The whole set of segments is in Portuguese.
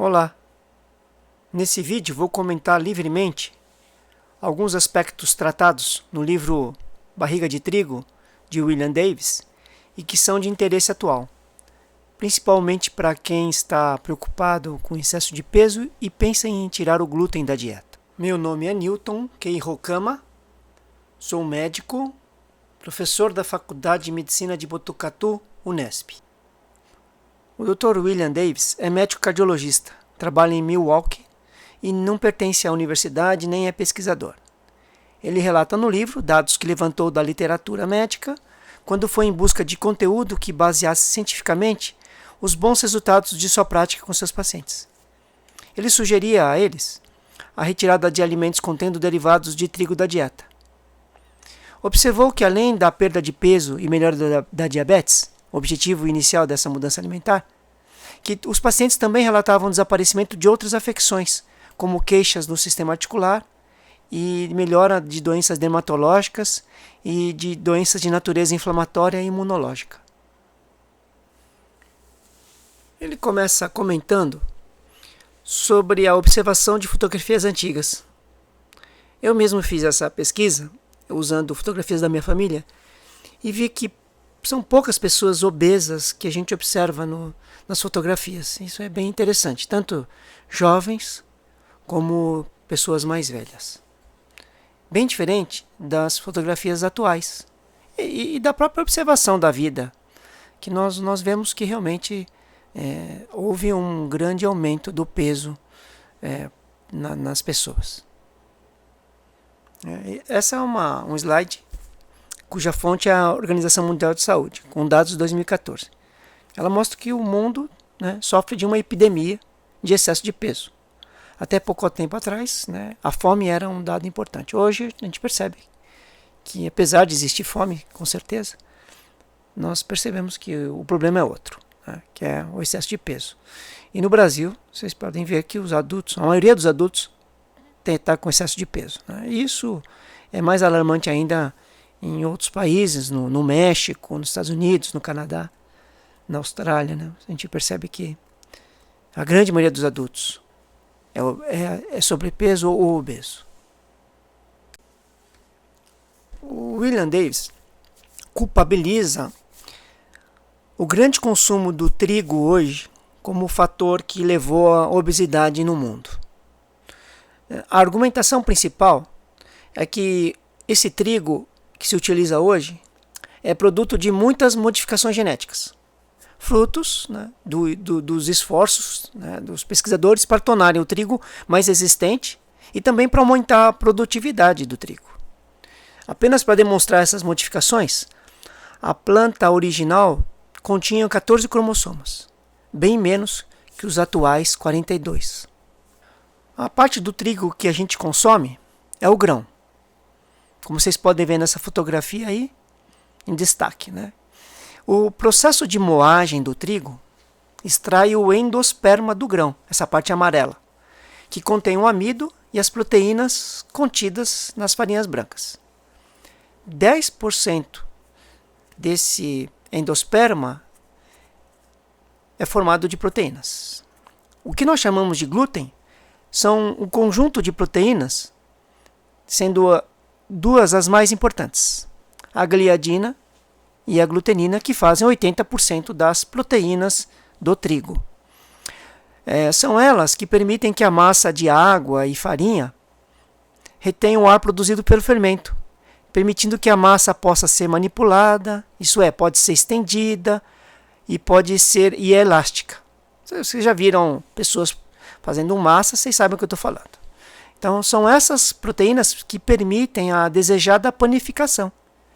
Olá! Nesse vídeo vou comentar livremente alguns aspectos tratados no livro Barriga de Trigo, de William Davis, e que são de interesse atual, principalmente para quem está preocupado com excesso de peso e pensa em tirar o glúten da dieta. Meu nome é Newton Keihokama, sou médico, professor da Faculdade de Medicina de Botucatu, Unesp. O Dr. William Davis é médico cardiologista, trabalha em Milwaukee e não pertence à universidade nem é pesquisador. Ele relata no livro dados que levantou da literatura médica quando foi em busca de conteúdo que baseasse cientificamente os bons resultados de sua prática com seus pacientes. Ele sugeria a eles a retirada de alimentos contendo derivados de trigo da dieta. Observou que além da perda de peso e melhora da diabetes, objetivo inicial dessa mudança alimentar, que os pacientes também relatavam desaparecimento de outras afecções, como queixas no sistema articular e melhora de doenças dermatológicas e de doenças de natureza inflamatória e imunológica. Ele começa comentando sobre a observação de fotografias antigas. Eu mesmo fiz essa pesquisa usando fotografias da minha família e vi que são poucas pessoas obesas que a gente observa nas fotografias. Isso é bem interessante, tanto jovens como pessoas mais velhas. Bem diferente das fotografias atuais e da própria observação da vida, que nós vemos que realmente houve um grande aumento do peso nas pessoas. Essa é um slide cuja fonte é a Organização Mundial de Saúde, com dados de 2014. Ela mostra que o mundo sofre de uma epidemia de excesso de peso. Até pouco tempo atrás, a fome era um dado importante. Hoje a gente percebe que, apesar de existir fome, com certeza, nós percebemos que o problema é outro, que é o excesso de peso. E no Brasil, vocês podem ver que os adultos, a maioria dos adultos, está com excesso de peso. Isso é mais alarmante ainda em outros países, no México, nos Estados Unidos, no Canadá, na Austrália. A gente percebe que a grande maioria dos adultos é sobrepeso ou obeso. O William Davis culpabiliza o grande consumo do trigo hoje como o fator que levou à obesidade no mundo. A argumentação principal é que esse trigo que se utiliza hoje é produto de muitas modificações genéticas, frutos dos esforços dos pesquisadores para tornarem o trigo mais resistente e também para aumentar a produtividade do trigo. Apenas para demonstrar essas modificações, a planta original continha 14 cromossomas, bem menos que os atuais 42. A parte do trigo que a gente consome é o grão. Como vocês podem ver nessa fotografia aí, em destaque. O processo de moagem do trigo extrai o endosperma do grão, essa parte amarela, que contém o amido e as proteínas contidas nas farinhas brancas. 10% desse endosperma é formado de proteínas. O que nós chamamos de glúten são um conjunto de proteínas, sendo duas as mais importantes, a gliadina e a glutenina, que fazem 80% das proteínas do trigo. São elas que permitem que a massa de água e farinha retenha o ar produzido pelo fermento, permitindo que a massa possa ser manipulada, isso é, pode ser estendida e é elástica. Vocês já viram pessoas fazendo massa, vocês sabem o que eu estou falando. Então, são essas proteínas que permitem a desejada panificação,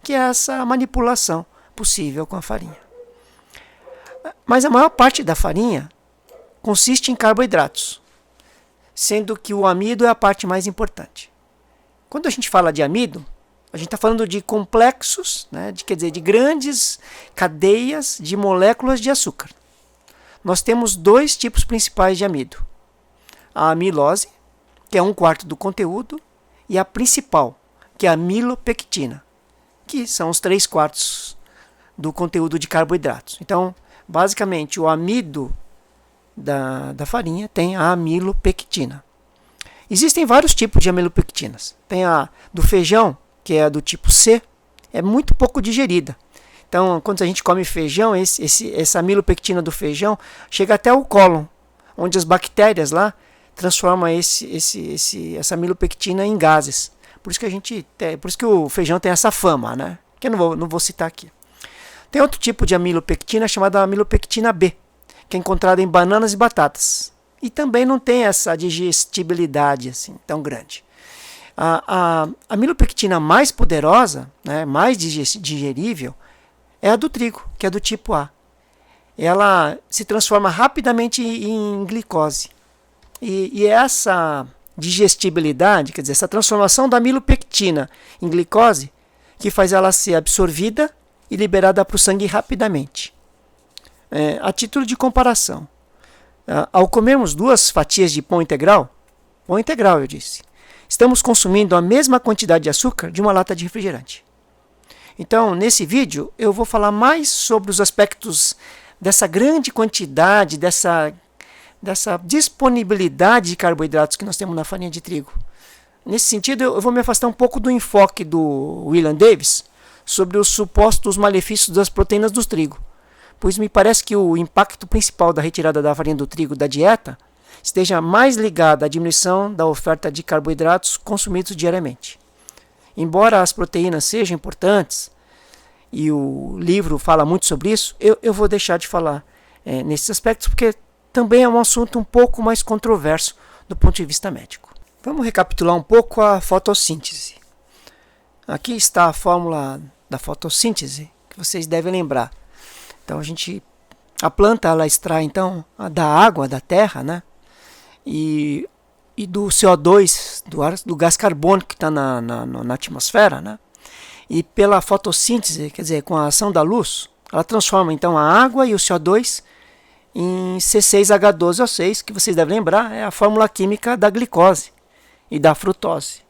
que é essa manipulação possível com a farinha. Mas a maior parte da farinha consiste em carboidratos, sendo que o amido é a parte mais importante. Quando a gente fala de amido, a gente está falando de complexos, de grandes cadeias de moléculas de açúcar. Nós temos dois tipos principais de amido. A amilose, que é 1/4 do conteúdo, e a principal, que é a amilopectina, que são os 3/4 do conteúdo de carboidratos. Então, basicamente, o amido da farinha tem a amilopectina. Existem vários tipos de amilopectinas. Tem a do feijão, que é a do tipo C, é muito pouco digerida. Então, quando a gente come feijão, essa amilopectina do feijão chega até o cólon, onde as bactérias lá transformam essa amilopectina em gases. Por isso que o feijão tem essa fama, né? Que eu não vou citar aqui. Tem outro tipo de amilopectina chamada amilopectina B, que é encontrada em bananas e batatas. E também não tem essa digestibilidade assim tão grande. A amilopectina mais poderosa, né, mais digerível, é a do trigo, que é do tipo A. Ela se transforma rapidamente em glicose. E essa digestibilidade, quer dizer, essa transformação da amilopectina em glicose, que faz ela ser absorvida e liberada para o sangue rapidamente. A título de comparação, ao comermos 2 fatias de pão integral eu disse, estamos consumindo a mesma quantidade de açúcar de uma lata de refrigerante. Então, nesse vídeo, eu vou falar mais sobre os aspectos dessa grande quantidade, dessa disponibilidade de carboidratos que nós temos na farinha de trigo. Nesse sentido, eu vou me afastar um pouco do enfoque do William Davis sobre os supostos malefícios das proteínas do trigo, pois me parece que o impacto principal da retirada da farinha do trigo da dieta esteja mais ligado à diminuição da oferta de carboidratos consumidos diariamente. Embora as proteínas sejam importantes, e o livro fala muito sobre isso, eu vou deixar de falar nesses aspectos, porque também é um assunto um pouco mais controverso do ponto de vista médico. Vamos recapitular um pouco a fotossíntese. Aqui está a fórmula da fotossíntese, que vocês devem lembrar. Então a planta ela extrai então da água da terra, né? E do CO2, do gás carbônico que está na atmosfera, né? E pela fotossíntese, quer dizer, com a ação da luz, ela transforma então a água e o CO2 em C6H12O6, que vocês devem lembrar, é a fórmula química da glicose e da frutose.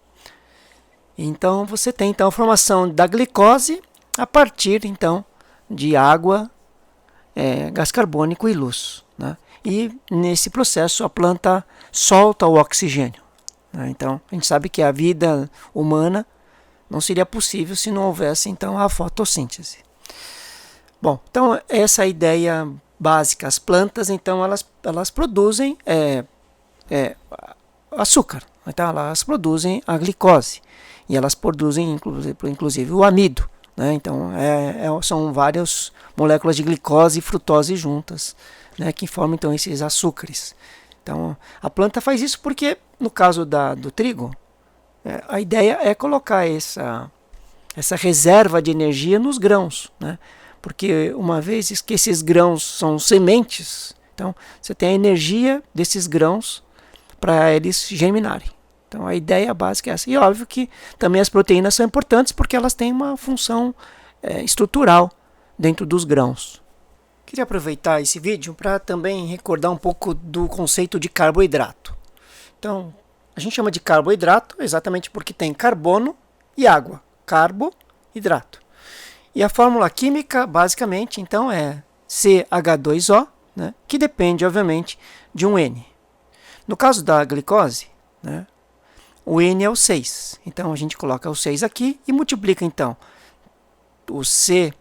Então você tem então a formação da glicose a partir então de água, gás carbônico e luz, né? E nesse processo a planta solta o oxigênio, né? Então a gente sabe que a vida humana não seria possível se não houvesse então a fotossíntese. Bom, então essa é a ideia básica. As plantas então elas produzem açúcar, então elas produzem a glicose e elas produzem inclusive o amido, né? Então são várias moléculas de glicose e frutose juntas, né, que formam então esses açúcares. Então a planta faz isso porque no caso do trigo, a ideia é colocar essa reserva de energia nos grãos, né? Porque uma vez que esses grãos são sementes, então você tem a energia desses grãos para eles germinarem. Então a ideia básica é essa. E óbvio que também as proteínas são importantes porque elas têm uma função estrutural dentro dos grãos. Queria aproveitar esse vídeo para também recordar um pouco do conceito de carboidrato. Então, a gente chama de carboidrato exatamente porque tem carbono e água. Carboidrato. E a fórmula química, basicamente, então, é CH2O, né, que depende, obviamente, de um N. No caso da glicose, né, o N é o 6. Então, a gente coloca o 6 aqui e multiplica, então, o CH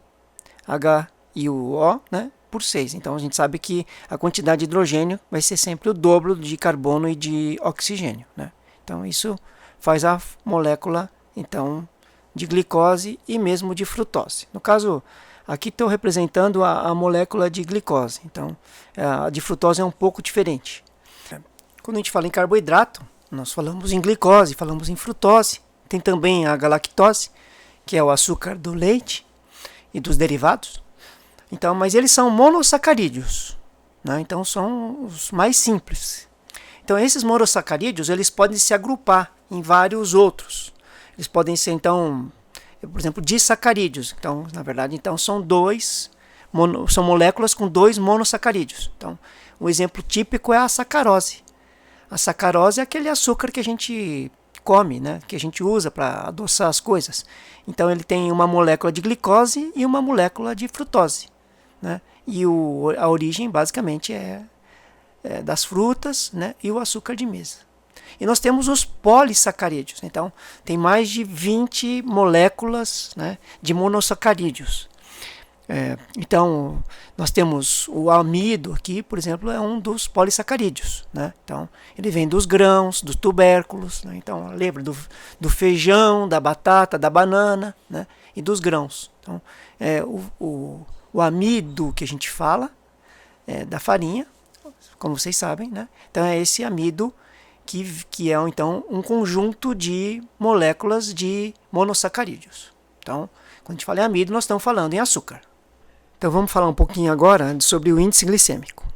e o O, né, por 6. Então, a gente sabe que a quantidade de hidrogênio vai ser sempre o dobro de carbono e de oxigênio, né? Então, isso faz a molécula, então, de glicose e mesmo de frutose. No caso, aqui estou representando a molécula de glicose. Então, a de frutose é um pouco diferente. Quando a gente fala em carboidrato, nós falamos em glicose, falamos em frutose. Tem também a galactose, que é o açúcar do leite e dos derivados. Então, mas eles são monossacarídeos, né? Então são os mais simples. Então esses monossacarídeos eles podem se agrupar em vários outros. Eles podem ser então, por exemplo, disacarídeos. Então, na verdade, então são são moléculas com 2 monossacarídeos. Então, um exemplo típico é a sacarose. A sacarose é aquele açúcar que a gente come, né? Que a gente usa para adoçar as coisas. Então ele tem uma molécula de glicose e uma molécula de frutose, né? E a origem basicamente é das frutas, né, e o açúcar de mesa. E nós temos os polissacarídeos. Então, tem mais de 20 moléculas, né, de monossacarídeos. Então, nós temos o amido aqui, por exemplo, é um dos polissacarídeos, né? Então, ele vem dos grãos, dos tubérculos, né? Então, lembra do feijão, da batata, da banana, né? E dos grãos. Então, o amido que a gente fala da farinha, como vocês sabem, né? Então, é esse amido que é então um conjunto de moléculas de monossacarídeos. Então, quando a gente fala em amido, nós estamos falando em açúcar. Então vamos falar um pouquinho agora sobre o índice glicêmico.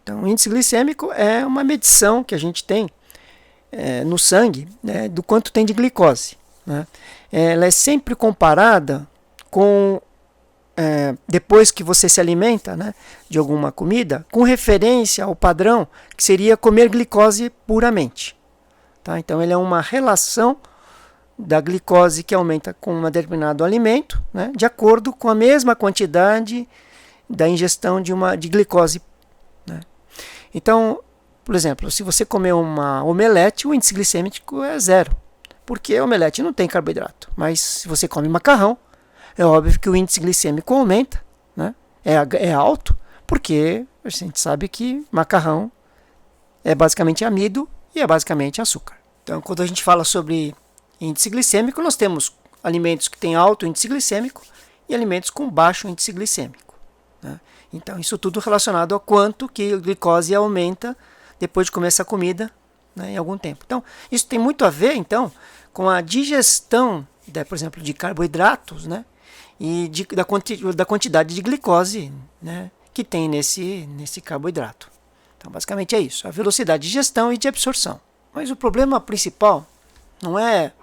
Então, o índice glicêmico é uma medição que a gente tem no sangue, né, do quanto tem de glicose, né? Ela é sempre comparada com, depois que você se alimenta, né, de alguma comida, com referência ao padrão que seria comer glicose puramente. Tá? Então, ele é uma relação da glicose que aumenta com um determinado alimento, né, de acordo com a mesma quantidade da ingestão de glicose, né. Então, por exemplo, se você comer uma omelete, o índice glicêmico é 0, porque a omelete não tem carboidrato. Mas se você come macarrão, é óbvio que o índice glicêmico aumenta, né, é alto, porque a gente sabe que macarrão é basicamente amido e é basicamente açúcar. Então, quando a gente fala sobre índice glicêmico, nós temos alimentos que têm alto índice glicêmico e alimentos com baixo índice glicêmico, né? Então, isso tudo relacionado ao quanto que a glicose aumenta depois de comer essa comida, né, em algum tempo. Então, isso tem muito a ver, então, com a digestão, por exemplo, de carboidratos, né, e da quantidade de glicose, né, que tem nesse carboidrato. Então, basicamente é isso, a velocidade de digestão e de absorção. Mas o problema principal não é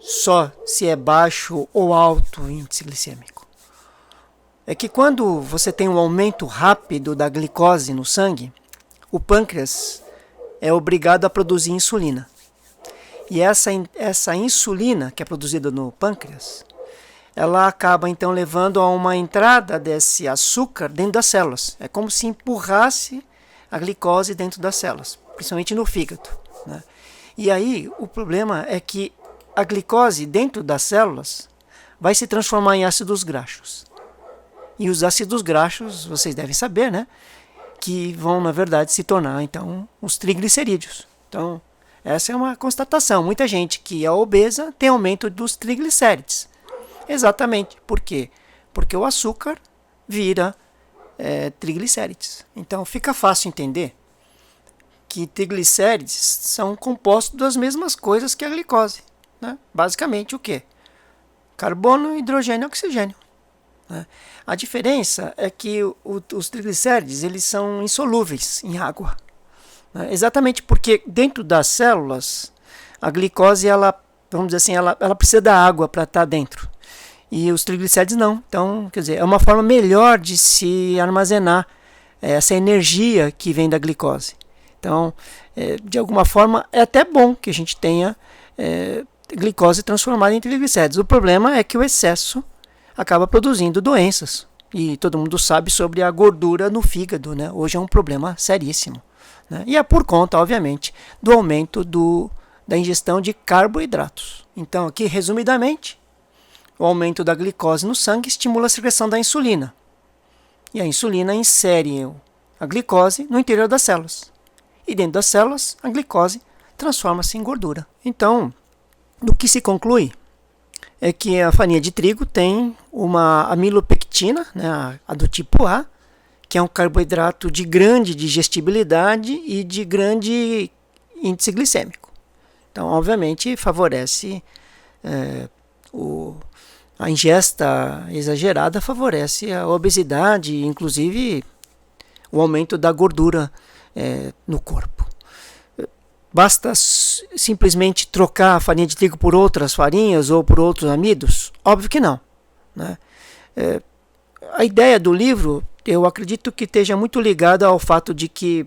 só se é baixo ou alto o índice glicêmico. É que quando você tem um aumento rápido da glicose no sangue, o pâncreas é obrigado a produzir insulina. E essa insulina que é produzida no pâncreas, ela acaba então levando a uma entrada desse açúcar dentro das células. É como se empurrasse a glicose dentro das células, principalmente no fígado, né? E aí o problema é que a glicose dentro das células vai se transformar em ácidos graxos. E os ácidos graxos, vocês devem saber, né, que vão, na verdade, se tornar, então, os triglicerídeos. Então, essa é uma constatação. Muita gente que é obesa tem aumento dos triglicérides. Exatamente. Por quê? Porque o açúcar vira triglicérides. Então, fica fácil entender que triglicérides são compostos das mesmas coisas que a glicose, né? Basicamente o quê? Carbono, hidrogênio e oxigênio, né? A diferença é que os triglicérides eles são insolúveis em água, né? Exatamente porque dentro das células a glicose, vamos dizer assim, ela precisa da água para estar dentro. E os triglicérides não. Então, quer dizer, é uma forma melhor de se armazenar essa energia que vem da glicose. Então, de alguma forma, é até bom que a gente tenha glicose transformada em triglicérides. O problema é que o excesso acaba produzindo doenças. E todo mundo sabe sobre a gordura no fígado, né? Hoje é um problema seríssimo, né? E é por conta, obviamente, do aumento da ingestão de carboidratos. Então, aqui, resumidamente, o aumento da glicose no sangue estimula a secreção da insulina. E a insulina insere a glicose no interior das células. E dentro das células, a glicose transforma-se em gordura. Então, do que se conclui é que a farinha de trigo tem uma amilopectina, né, a do tipo A, que é um carboidrato de grande digestibilidade e de grande índice glicêmico. Então, obviamente, favorece a ingesta exagerada, favorece a obesidade, inclusive o aumento da gordura no corpo. Basta simplesmente trocar a farinha de trigo por outras farinhas ou por outros amidos? Óbvio que não, né? A ideia do livro, eu acredito que esteja muito ligada ao fato de que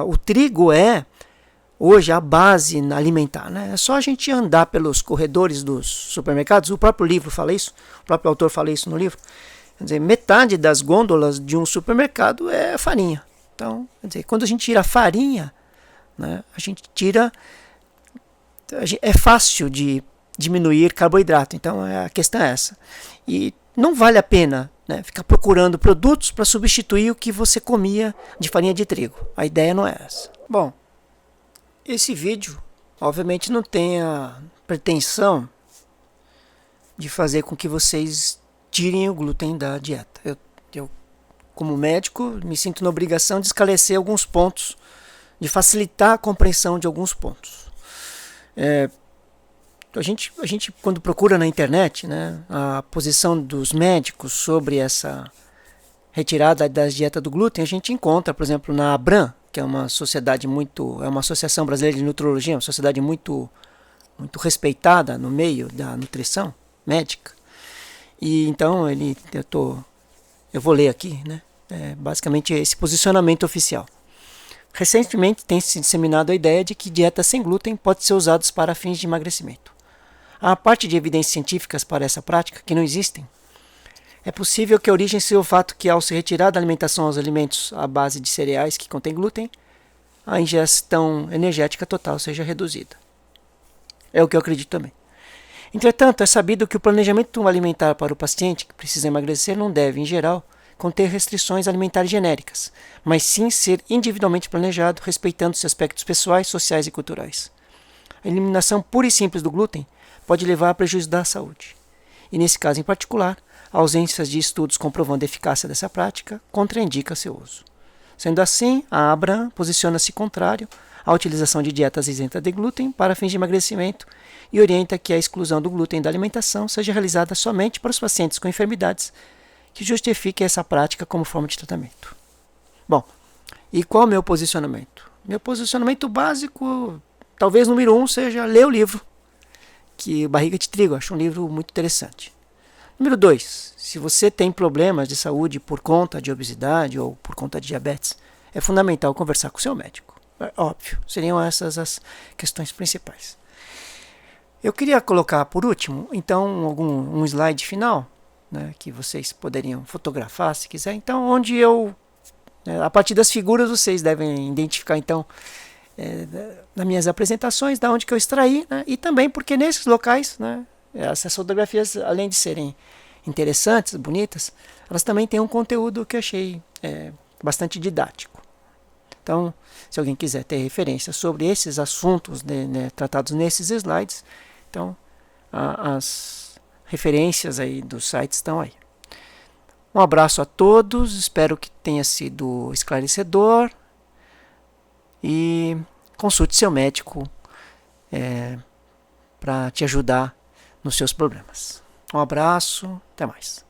o trigo é hoje a base alimentar, né? É só a gente andar pelos corredores dos supermercados, o próprio livro fala isso, o próprio autor fala isso no livro. Quer dizer, metade das gôndolas de um supermercado é farinha. Então, quer dizer, quando a gente tira a farinha, né, a gente tira... É fácil de diminuir carboidrato, então a questão é essa. E não vale a pena, né, ficar procurando produtos para substituir o que você comia de farinha de trigo. A ideia não é essa. Bom, esse vídeo, obviamente, não tem a pretensão de fazer com que vocês tirem o glúten da dieta. Eu, como médico, me sinto na obrigação de esclarecer alguns pontos, de facilitar a compreensão de alguns pontos. A gente, quando procura na internet, né, a posição dos médicos sobre essa retirada das dietas do glúten, a gente encontra, por exemplo, na ABRAM, que é uma sociedade é uma associação brasileira de nutrologia, uma sociedade muito respeitada no meio da nutrição médica. E então eu vou ler aqui, né, basicamente esse posicionamento oficial. Recentemente tem se disseminado a ideia de que dietas sem glúten podem ser usadas para fins de emagrecimento. Há parte de evidências científicas para essa prática que não existem. É possível que a origem seja o fato que, ao se retirar da alimentação os alimentos à base de cereais que contêm glúten, a ingestão energética total seja reduzida. É o que eu acredito também. Entretanto, é sabido que o planejamento alimentar para o paciente que precisa emagrecer não deve, em geral, conter restrições alimentares genéricas, mas sim ser individualmente planejado, respeitando-se aspectos pessoais, sociais e culturais. A eliminação pura e simples do glúten pode levar a prejuízo da saúde. E nesse caso em particular, a ausência de estudos comprovando a eficácia dessa prática contraindica seu uso. Sendo assim, a ABRAM posiciona-se contrário à utilização de dietas isentas de glúten para fins de emagrecimento e orienta que a exclusão do glúten da alimentação seja realizada somente para os pacientes com enfermidades que justifiquem essa prática como forma de tratamento. Bom, e qual é o meu posicionamento? Meu posicionamento básico, talvez número 1, seja ler o livro, que Barriga de Trigo, acho um livro muito interessante. Número 2, se você tem problemas de saúde por conta de obesidade ou por conta de diabetes, é fundamental conversar com o seu médico. É óbvio, seriam essas as questões principais. Eu queria colocar por último, então, um slide final, né, que vocês poderiam fotografar se quiser. Então, onde a partir das figuras, vocês devem identificar, então, nas minhas apresentações, da onde que eu extraí, né, e também porque nesses locais, né, essas fotografias, além de serem interessantes, bonitas, elas também têm um conteúdo que eu achei bastante didático. Então, se alguém quiser ter referência sobre esses assuntos tratados nesses slides, então as referências aí dos sites estão aí. Um abraço a todos, espero que tenha sido esclarecedor e consulte seu médico para te ajudar nos seus problemas. Um abraço, até mais.